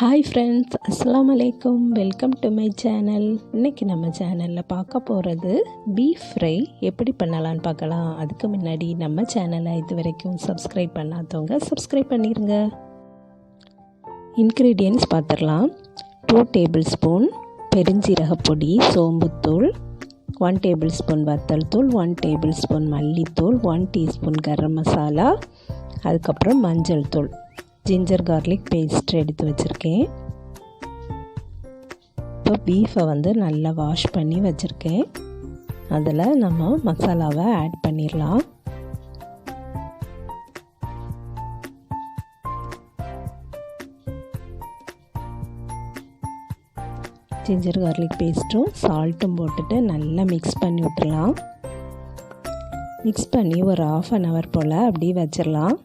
Hi friends, அஸ்ஸலாமு அலைக்கும். Welcome to my channel. இன்றைக்கி நம்ம சேனலில் பார்க்க போகிறது பீஃப் ஃப்ரை எப்படி பண்ணலான்னு பார்க்கலாம். அதுக்கு முன்னாடி நம்ம சேனலை இது வரைக்கும் சப்ஸ்கிரைப் பண்ணாதவங்க சப்ஸ்கிரைப் பண்ணிடுங்க. இன்க்ரீடியன்ட்ஸ் பார்த்துடலாம். 2 டேபிள் ஸ்பூன் பெருஞ்சீரக பொடி, சோம்புத்தூள், 1 டேபிள் ஸ்பூன் வத்தல் தூள், 1 டேபிள் ஸ்பூன் மல்லித்தூள், 1 டீஸ்பூன் கரம் மசாலா, அதுக்கப்புறம் மஞ்சள் தூள், ஜிஞ்சர் கார்லிக் பேஸ்ட் எடுத்து வச்சுருக்கேன். இப்போ பீஃபை நல்லா வாஷ் பண்ணி வச்சுருக்கேன். அதில் நம்ம மசாலாவை ஆட் பண்ணிடலாம். ஜிஞ்சர் கார்லிக் பேஸ்ட்டும் சால்ட்டும் போட்டுட்டு நல்லா மிக்ஸ் பண்ணி விட்டுடலாம். மிக்ஸ் பண்ணி ஒரு 1/2 hour போல் அப்படியே வச்சிடலாம்.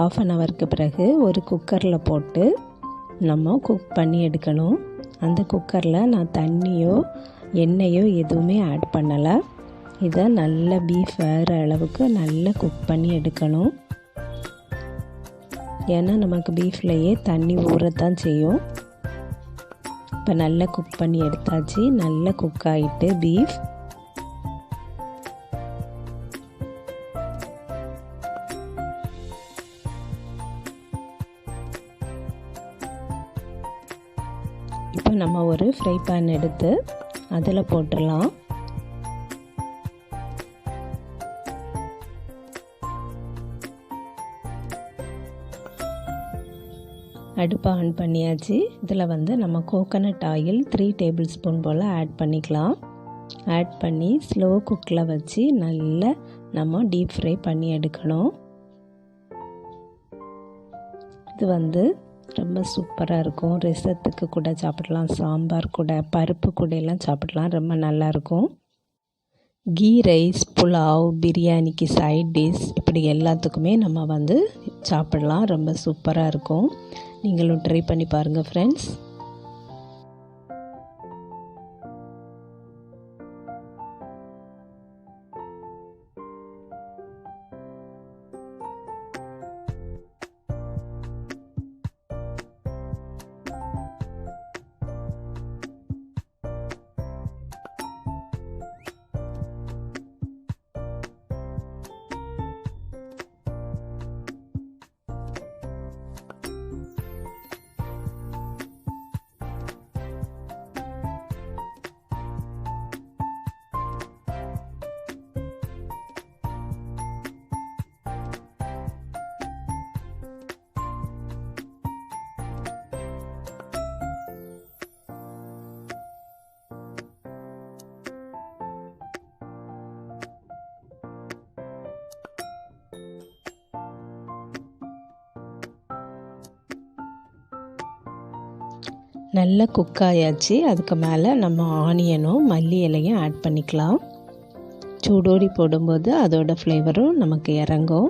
½ hourக்கு பிறகு ஒரு குக்கரில் போட்டு நம்ம குக் பண்ணி எடுக்கணும். அந்த குக்கரில் நான் தண்ணியோ எண்ணெயோ எதுவுமே ஆட் பண்ணலை. இதை நல்ல பீஃப் வேறு அளவுக்கு நல்லா குக் பண்ணி எடுக்கணும். ஏன்னா நமக்கு பீஃப்லையே தண்ணி ஊறத்தான் செய்யும். இப்போ நல்லா குக் பண்ணி எடுத்தாச்சு. நல்லா குக் ஆகிட்டு பீஃப் இப்போ நம்ம ஒரு ஃப்ரை பேன் எடுத்து அதில் போட்டுடலாம். அடுப்பை ஆன் பண்ணியாச்சு. இதில் நம்ம கோகனட் ஆயில் 3 டேபிள் ஸ்பூன் போல் ஆட் பண்ணிக்கலாம். ஆட் பண்ணி ஸ்லோ குக்கில் வச்சு நல்லா நம்ம டீப் ஃப்ரை பண்ணி எடுக்கணும். இது ரொம்ப சூப்பராக இருக்கும். ரசத்துக்கு கூட சாப்பிடலாம், சாம்பார் கூட, பருப்பு கூட எல்லாம் சாப்பிடலாம். ரொம்ப நல்லாயிருக்கும். கீ ரைஸ், புலாவ், பிரியாணிக்கு சைட் டிஷ் இப்படி எல்லாத்துக்குமே நம்ம சாப்பிடலாம். ரொம்ப சூப்பராக இருக்கும். நீங்களும் ட்ரை பண்ணி பாருங்கள் ஃப்ரெண்ட்ஸ். நல்லா குக் ஆயாச்சு. அதுக்கு மேலே நம்ம ஆனியனும் மல்லி இலையும் ஆட் பண்ணிக்கலாம். சூடோடி போடும்போது அதோட ஃப்ளேவரும் நமக்கு இறங்கும்.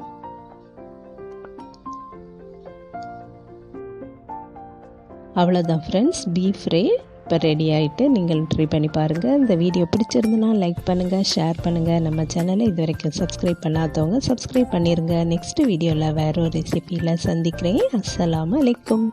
அவ்வளோதான் ஃப்ரெண்ட்ஸ், பீஃப் ஃப்ரை இப்போ ரெடி ஆகிட்டு. நீங்கள் ட்ரை பண்ணி பாருங்கள். இந்த வீடியோ பிடிச்சிருந்துன்னா லைக் பண்ணுங்கள், ஷேர் பண்ணுங்கள். நம்ம சேனலை இது வரைக்கும் சப்ஸ்கிரைப் பண்ணாதவங்க சப்ஸ்கிரைப் பண்ணிடுங்க. நெக்ஸ்ட் வீடியோவில் வேறு ஒரு ரெசிபியில் சந்திக்கிறேன். அஸ்ஸலாமு அலைக்கும்.